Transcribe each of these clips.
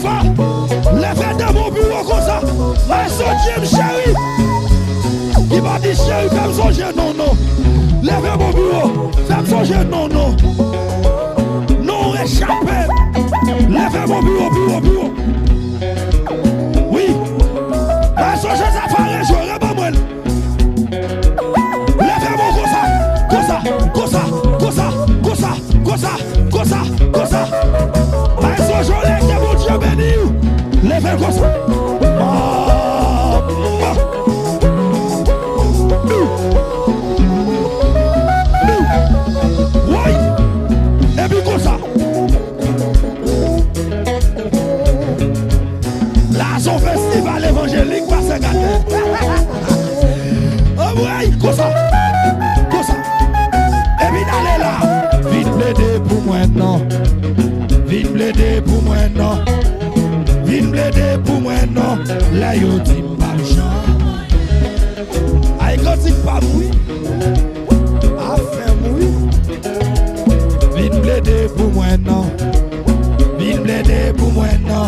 enfants, levez dans mon bureau comme ça. Mais son Dieu, chéri. Il m'a dit chéri, fais-moi songer, non, non. Levez mon bureau, fais-moi songer, non, non. Non, échappez. Levez mon bureau. Oui. Mais songer, ça fait je pas moi. Levez mon comme ça. Mais songer, que mon Dieu béni. Levez comme ça. Oui. Et puis comme ça. Là, son festival évangélique va se gâter. Oh oui, comme ça. Et puis d'aller là. Vite plaider pour moi, non. Vite plaider pour moi, non. Vite plaider pour moi, non. Là, yo dit pas le chant. Aïe, quand il pas mouille. Affaire mouille. Vite plaider pour moi, non. Vite plaider pour moi, non.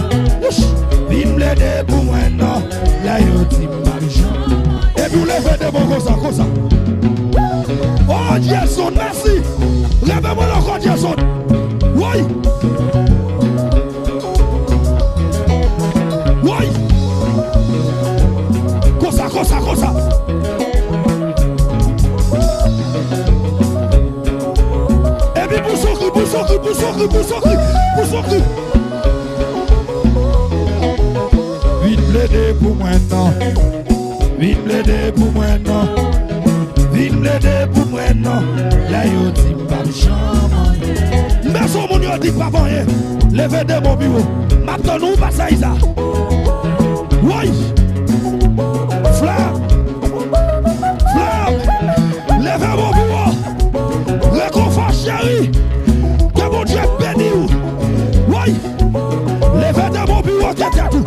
Vite plaider pour moi, non. Là, yo dit pas le chant. Et puis, levez de bon comme ça. Oh, Jason, merci. Levez-moi encore, Jason. Oui. Oui. Comme ça. Et puis, pour son cri. Vite plaider pour moi, non. Vite plaider pour moi, non. Vite plaider pour moi, non. Là, yo dit pas le chant. Mais son moun yo dit pas rien. Levez de mon bureau. Maintenant, nous passons à Isa. Oui. Flamme. Levez mon bureau. Réconfort chéri. Que mon Dieu bénisse. Oui. Levez de mon bureau. Tout.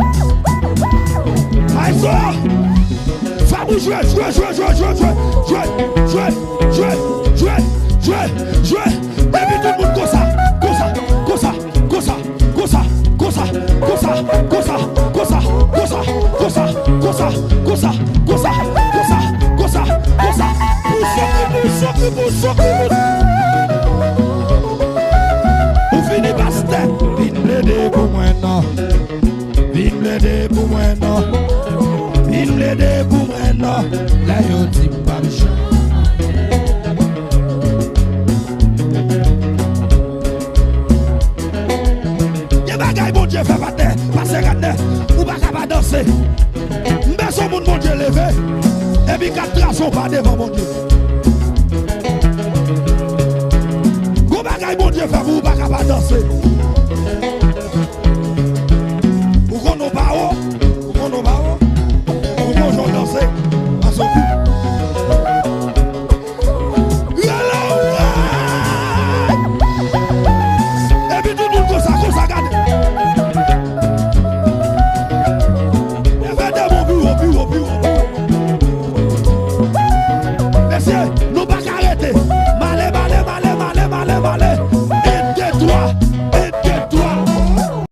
Aïe, femme, jouer. Et puis tout le monde comme ça. Vous finissez par ce temps. Vite plaider pour moi, non. Vite plaider pour moi, non. Vite plaider pour moi, non. Là, yo dit pas le chant. Mon Dieu fait pas terre, passer gardner, ou pas capable danser. Mais son monde, mon Dieu levé, et puis 4 traçons pas devant mon Dieu. Ou pas mon Dieu fait, ou pas capable danser.